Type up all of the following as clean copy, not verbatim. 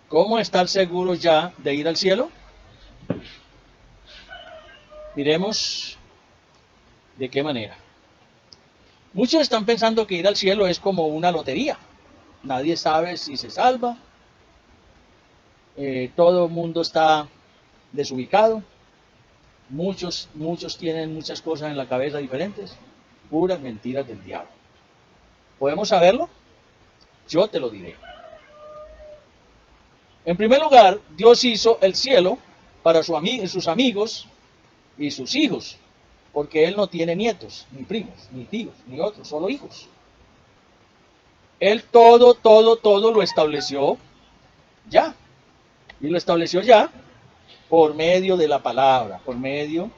¿Cómo estar seguros ya de ir al cielo? Miremos de qué manera. Muchos están pensando que ir al cielo es como una lotería. Nadie sabe si se salva. Todo el mundo está desubicado. Muchos tienen muchas cosas en la cabeza diferentes. Puras mentiras del diablo. ¿Podemos saberlo? Yo te lo diré. En primer lugar, Dios hizo el cielo para sus amigos y sus hijos, porque Él no tiene nietos, ni primos, ni tíos, ni otros, solo hijos. Él todo lo estableció ya. Y lo estableció ya por medio de la palabra, por medio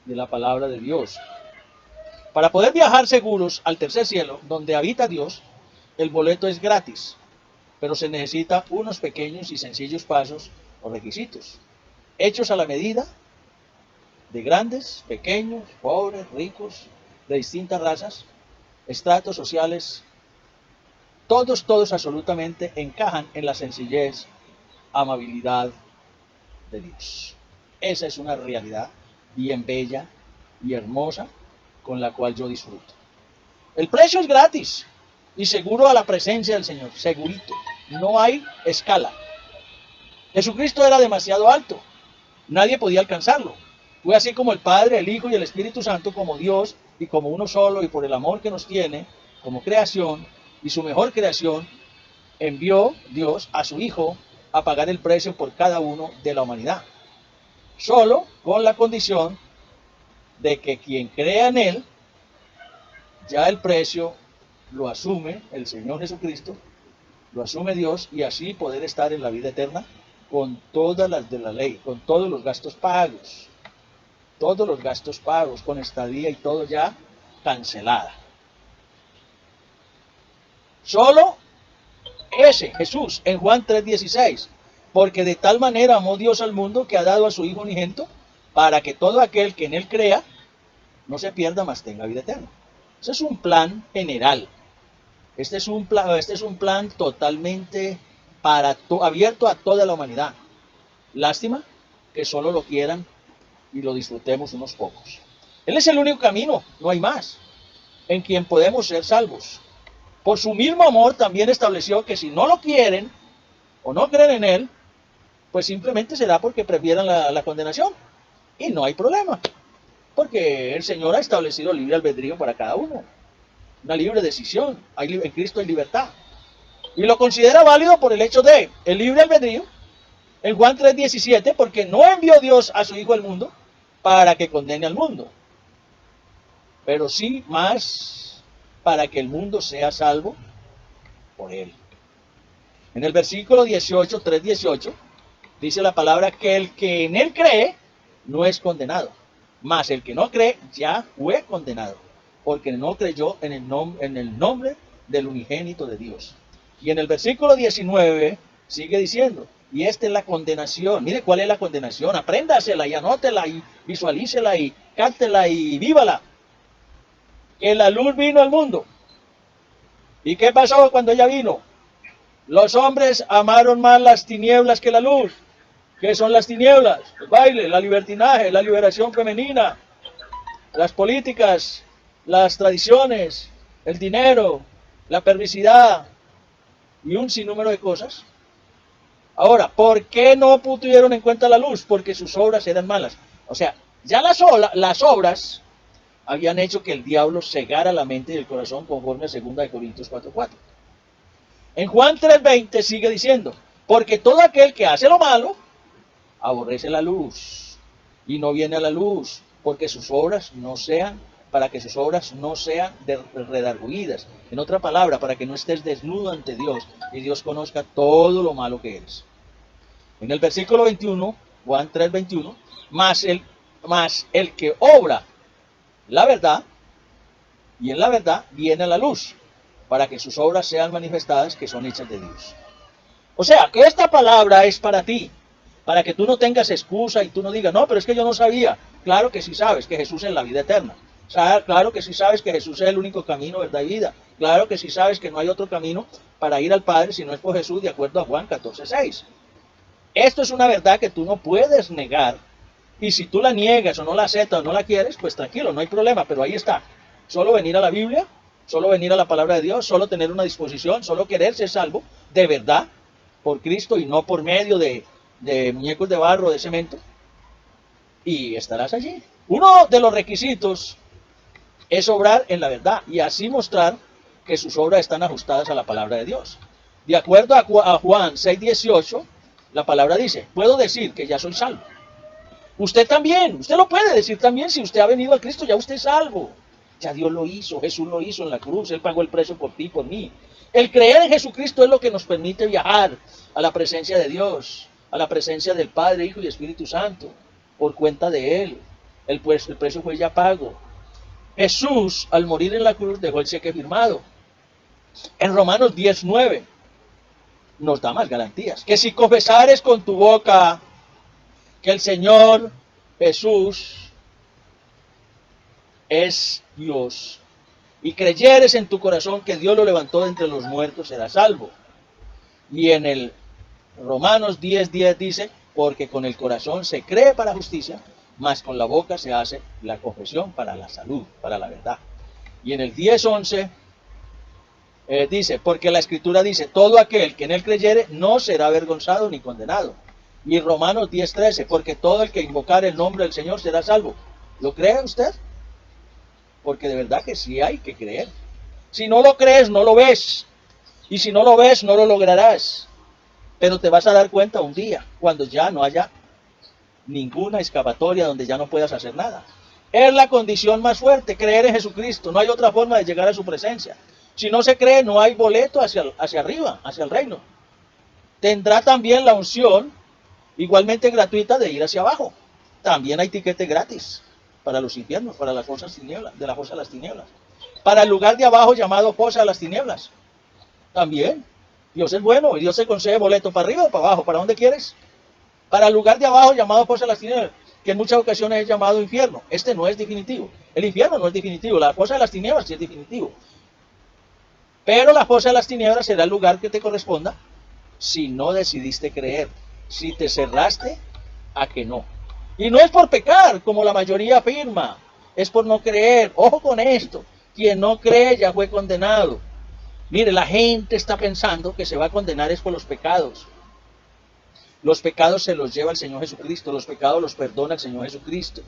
de la palabra de Dios. Para poder viajar seguros al tercer cielo, donde habita Dios, el boleto es gratis, pero se necesita unos pequeños y sencillos pasos o requisitos, hechos a la medida de grandes, pequeños, pobres, ricos, de distintas razas, estratos sociales. Todos absolutamente encajan en la sencillez, amabilidad de Dios. Esa es una realidad bien bella y hermosa con la cual yo disfruto. El precio es gratis y seguro a la presencia del Señor, segurito. No hay escala. Jesucristo era demasiado alto, nadie podía alcanzarlo. Fue así como el Padre, el Hijo y el Espíritu Santo, como Dios y como uno solo, y por el amor que nos tiene como creación y su mejor creación, envió Dios a su Hijo a pagar el precio por cada uno de la humanidad. Solo con la condición de que quien crea en Él, ya el precio lo asume el Señor Jesucristo, lo asume Dios, y así poder estar en la vida eterna con todas las de la ley, con todos los gastos pagos, con estadía y todo ya cancelada. Solo ese Jesús en Juan 3:16, porque de tal manera amó Dios al mundo que ha dado a su Hijo unigénito, para que todo aquel que en Él crea no se pierda, mas tenga vida eterna. Ese es un plan general. Este es un plan totalmente abierto a toda la humanidad. Lástima que solo lo quieran y lo disfrutemos unos pocos. Él es el único camino, no hay más, en quien podemos ser salvos. Por su mismo amor también estableció que si no lo quieren o no creen en Él, pues simplemente será porque prefieran la condenación. Y no hay problema, porque el Señor ha establecido libre albedrío para cada uno. Una libre decisión. En Cristo hay libertad. Y lo considera válido por el hecho de el libre albedrío. En Juan 3:17, porque no envió Dios a su Hijo al mundo para que condene al mundo, pero sí más para que el mundo sea salvo por Él. En el versículo 18, 3:18, dice la palabra que el que en Él cree no es condenado, mas el que no cree ya fue condenado, porque no creyó en el nombre del unigénito de Dios. Y en el versículo 19 sigue diciendo, y esta es la condenación. Mire cuál es la condenación, apréndasela y anótela y visualícela y cántela y vívala. Que la luz vino al mundo. ¿Y qué pasó cuando ella vino? Los hombres amaron más las tinieblas que la luz. ¿Qué son las tinieblas? El baile, la libertinaje, la liberación femenina, las políticas, las tradiciones, el dinero, la perversidad y un sinnúmero de cosas. Ahora, ¿por qué no tuvieron en cuenta la luz? Porque sus obras eran malas. O sea, ya las obras habían hecho que el diablo cegara la mente y el corazón, conforme a 2 Corintios 4:4. En Juan 3:20 sigue diciendo, porque todo aquel que hace lo malo aborrece la luz y no viene a la luz, porque sus obras no sean, para que sus obras no sean redargüidas. En otra palabra, para que no estés desnudo ante Dios y Dios conozca todo lo malo que eres. En el versículo 21, Juan 3:21, más el que obra la verdad, y en la verdad viene a la luz, para que sus obras sean manifestadas que son hechas de Dios. O sea, que esta palabra es para ti, para que tú no tengas excusa y tú no digas, no, pero es que yo no sabía. Claro que sí sabes que Jesús es la vida eterna. Claro que sí sabes que Jesús es el único camino, verdad y vida. Claro que sí sabes que no hay otro camino para ir al Padre si no es por Jesús, de acuerdo a Juan 14:6. Esto es una verdad que tú no puedes negar. Y si tú la niegas o no la aceptas o no la quieres, pues tranquilo, no hay problema, pero ahí está. Solo venir a la Biblia, solo venir a la palabra de Dios, solo tener una disposición, solo querer ser salvo de verdad por Cristo y no por medio de muñecos de barro, de cemento, y estarás allí. Uno de los requisitos es obrar en la verdad y así mostrar que sus obras están ajustadas a la palabra de Dios. De acuerdo a Juan 6:18, la palabra dice, puedo decir que ya soy salvo. Usted también, usted lo puede decir también, si usted ha venido a Cristo, ya usted es salvo. Ya Dios lo hizo, Jesús lo hizo en la cruz, Él pagó el precio por ti, por mí. El creer en Jesucristo es lo que nos permite viajar a la presencia de Dios, a la presencia del Padre, Hijo y Espíritu Santo, por cuenta de Él. El precio fue ya pago. Jesús, al morir en la cruz, dejó el cheque firmado. En Romanos 10:9 nos da más garantías. Que si confesares con tu boca que el Señor Jesús es Dios y creyeres en tu corazón que Dios lo levantó de entre los muertos, serás salvo. Y en el Romanos 10:10 dice, porque con el corazón se cree para justicia, mas con la boca se hace la confesión para la salud, para la verdad. Y en el 10:11 dice, porque la Escritura dice, todo aquel que en él creyere no será avergonzado ni condenado. Y Romanos 10:13, porque todo el que invocare el nombre del Señor será salvo. ¿Lo cree usted? Porque de verdad que sí hay que creer. Si no lo crees, no lo ves. Y si no lo ves, no lo lograrás. Pero te vas a dar cuenta un día, cuando ya no haya ninguna escapatoria, donde ya no puedas hacer nada. Es la condición más fuerte, creer en Jesucristo. No hay otra forma de llegar a su presencia. Si no se cree, no hay boleto hacia arriba, hacia el reino. Tendrá también la unción, igualmente gratuita, de ir hacia abajo. También hay tiquete gratis para los infiernos, para las fosas tinieblas, de la fosa de las tinieblas. Para el lugar de abajo llamado fosa de las tinieblas. También. Dios es bueno y Dios te concede boleto para arriba o para abajo, ¿para dónde quieres? Para el lugar de abajo llamado fosa de las tinieblas, que en muchas ocasiones es llamado infierno. Este no es definitivo. El infierno no es definitivo, la fosa de las tinieblas sí es definitivo. Pero la fosa de las tinieblas será el lugar que te corresponda si no decidiste creer, si te cerraste a que no. Y no es por pecar, como la mayoría afirma, es por no creer. Ojo con esto, quien no cree ya fue condenado. Mire, la gente está pensando que se va a condenar es por los pecados. Los pecados se los lleva el Señor Jesucristo, los pecados los perdona el Señor Jesucristo.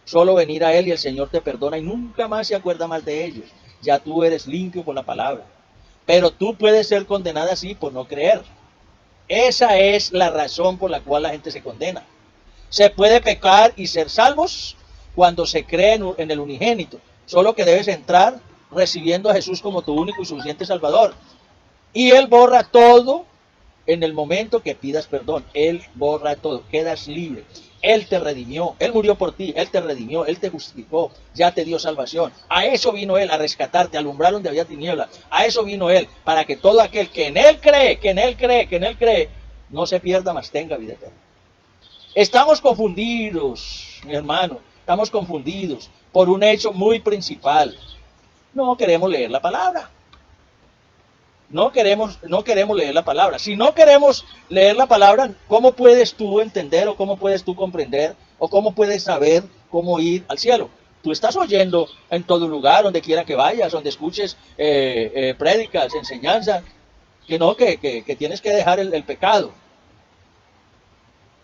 Solo venir a Él y el Señor te perdona y nunca más se acuerda más de ellos. Ya tú eres limpio por la palabra. Pero tú puedes ser condenada así por no creer. Esa es la razón por la cual la gente se condena. Se puede pecar y ser salvos cuando se cree en el unigénito. Solo que debes entrar recibiendo a Jesús como tu único y suficiente Salvador. Y Él borra todo en el momento que pidas perdón. Él borra todo, quedas libre. Él te redimió, Él murió por ti, Él te redimió, Él te justificó, ya te dio salvación. A eso vino Él, a rescatarte, a alumbrar donde había tinieblas. A eso vino Él, para que todo aquel que en Él cree, no se pierda, mas tenga vida eterna. Estamos confundidos, mi hermano, estamos confundidos por un hecho muy principal. No queremos leer la palabra. No queremos leer la palabra. Si no queremos leer la palabra, ¿cómo puedes tú entender o cómo puedes tú comprender o cómo puedes saber cómo ir al cielo? Tú estás oyendo en todo lugar, donde quiera que vayas, donde escuches prédicas, enseñanzas, que tienes que dejar el pecado.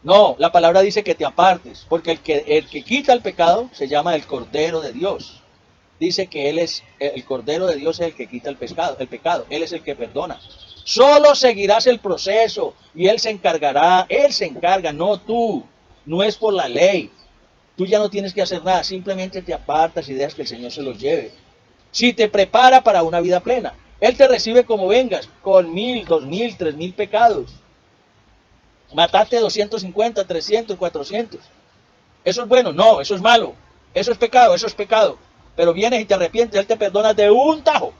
No, la palabra dice que te apartes, porque el que quita el pecado se llama el Cordero de Dios. Dice que Él es, el Cordero de Dios es el que quita el pecado, Él es el que perdona. Solo seguirás el proceso y Él se encarga, no tú, no es por la ley. Tú ya no tienes que hacer nada, simplemente te apartas y dejas que el Señor se los lleve. Si te prepara para una vida plena, Él te recibe como vengas, con 1000, 2000, 3000 pecados. Mataste 250, 300, 400. ¿Eso es bueno? No, eso es malo. Eso es pecado. Pero vienes y te arrepientes, Él te perdona de un tajo,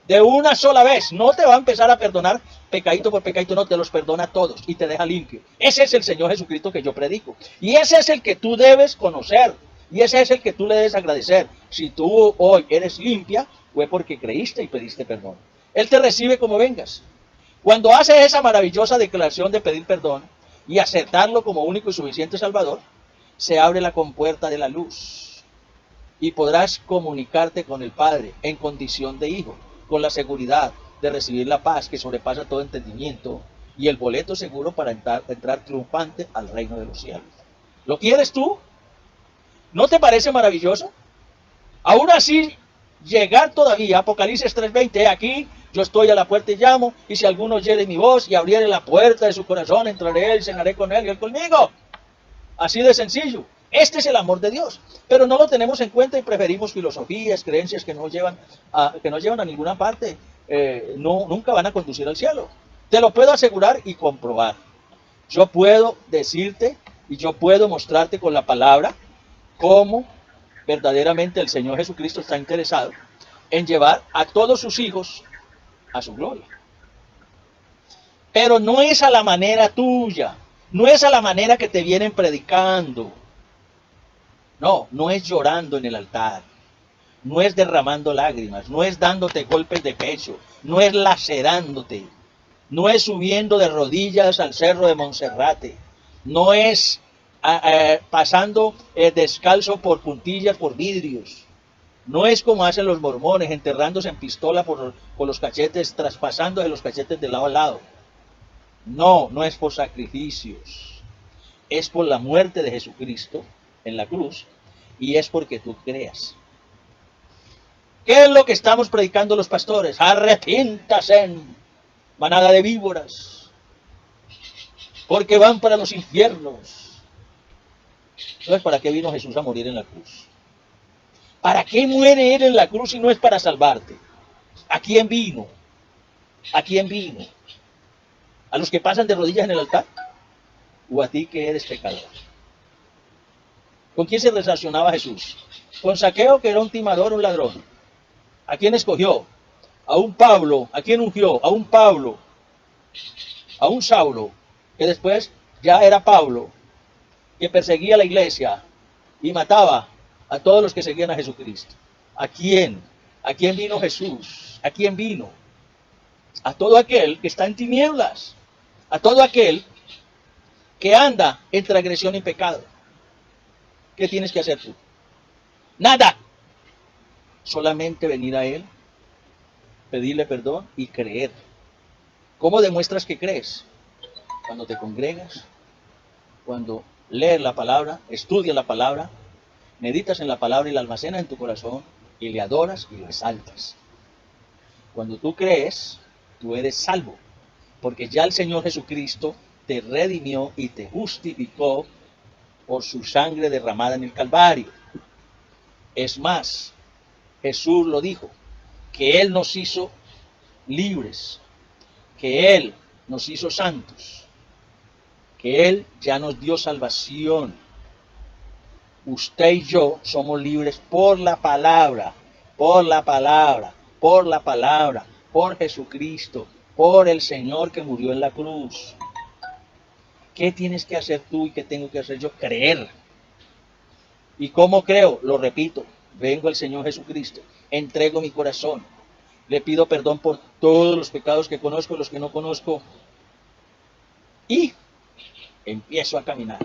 de una sola vez. No te va a empezar a perdonar pecadito por pecadito, no, te los perdona todos y te deja limpio. Ese es el Señor Jesucristo que yo predico. Y ese es el que tú debes conocer. Y ese es el que tú le debes agradecer. Si tú hoy eres limpia, fue porque creíste y pediste perdón. Él te recibe como vengas. Cuando haces esa maravillosa declaración de pedir perdón, y aceptarlo como único y suficiente Salvador, se abre la compuerta de la luz y podrás comunicarte con el Padre en condición de hijo, con la seguridad de recibir la paz que sobrepasa todo entendimiento y el boleto seguro para entrar triunfante al reino de los cielos. ¿Lo quieres tú? ¿No te parece maravilloso? Aún así, llegar todavía, Apocalipsis 3:20, aquí yo estoy a la puerta y llamo, y si alguno oyere mi voz y abriere la puerta de su corazón, entraré él, cenaré con él y él conmigo. Así de sencillo. Este es el amor de Dios, pero no lo tenemos en cuenta y preferimos filosofías, creencias que no llevan a ninguna parte, nunca van a conducir al cielo. Te lo puedo asegurar y comprobar. Yo puedo decirte y yo puedo mostrarte con la palabra cómo verdaderamente el Señor Jesucristo está interesado en llevar a todos sus hijos a su gloria. Pero no es a la manera tuya, no es a la manera que te vienen predicando. No, no es llorando en el altar, no es derramando lágrimas, no es dándote golpes de pecho, no es lacerándote, no es subiendo de rodillas al cerro de Monserrate, no es pasando descalzo por puntillas, por vidrios. No es como hacen los mormones, enterrándose en pistola por los cachetes, traspasándose los cachetes de lado a lado. No, no es por sacrificios. Es por la muerte de Jesucristo en la cruz y es porque tú creas. ¿Qué es lo que estamos predicando los pastores? Arrepiéntase, manada de víboras, porque van para los infiernos. Entonces, ¿para qué vino Jesús a morir en la cruz? ¿Para qué muere Él en la cruz si no es para salvarte? ¿A quién vino? ¿A quién vino? ¿A los que pasan de rodillas en el altar? ¿O a ti que eres pecador? ¿Con quién se relacionaba Jesús? Con Zaqueo, que era un timador, un ladrón. ¿A quién escogió? A un Pablo. ¿A quién ungió? A un Pablo. A un Saulo, que después ya era Pablo, que perseguía a la iglesia y mataba a todos los que seguían a Jesucristo. ¿A quién? ¿A quién vino Jesús? ¿A quién vino? A todo aquel que está en tinieblas, a todo aquel que anda en transgresión y pecado. ¿Qué tienes que hacer tú? Nada. Solamente venir a Él, pedirle perdón y creer. ¿Cómo demuestras que crees? Cuando te congregas, cuando lees la palabra, estudias la palabra, meditas en la palabra y la almacenas en tu corazón y le adoras y lo exaltas. Cuando tú crees, tú eres salvo, porque ya el Señor Jesucristo te redimió y te justificó por su sangre derramada en el Calvario. Es más, Jesús lo dijo, que Él nos hizo libres, que Él nos hizo santos, que Él ya nos dio salvación. Usted y yo somos libres por la palabra, por la palabra, por la palabra, por Jesucristo, por el Señor que murió en la cruz. ¿Qué tienes que hacer tú y qué tengo que hacer yo? Creer. ¿Y cómo creo? Lo repito, vengo al Señor Jesucristo, entrego mi corazón, le pido perdón por todos los pecados que conozco y los que no conozco y empiezo a caminar,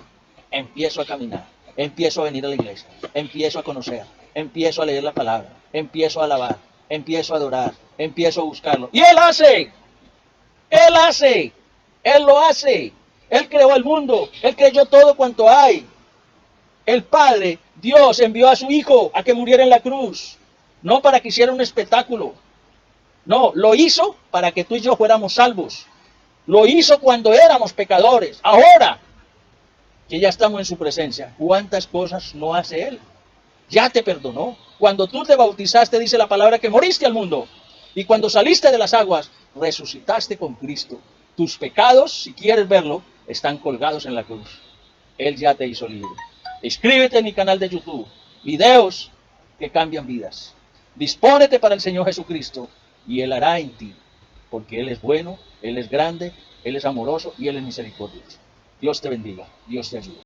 empiezo a venir a la iglesia, empiezo a conocer, empiezo a leer la palabra, empiezo a alabar, empiezo a adorar, empiezo a buscarlo. Y Él hace, Él lo hace. Él creó el mundo, Él creyó todo cuanto hay. El Padre, Dios, envió a su Hijo a que muriera en la cruz, no para que hiciera un espectáculo. No, lo hizo para que tú y yo fuéramos salvos. Lo hizo cuando éramos pecadores. Ahora que ya estamos en su presencia, ¿cuántas cosas no hace Él? Ya te perdonó. Cuando tú te bautizaste, dice la palabra que moriste al mundo. Y cuando saliste de las aguas, resucitaste con Cristo. Tus pecados, si quieres verlo, están colgados en la cruz. Él ya te hizo libre. Inscríbete en mi canal de YouTube. Videos que cambian vidas. Dispónete para el Señor Jesucristo y Él hará en ti. Porque Él es bueno, Él es grande, Él es amoroso y Él es misericordioso. Dios te bendiga, Dios te ayude.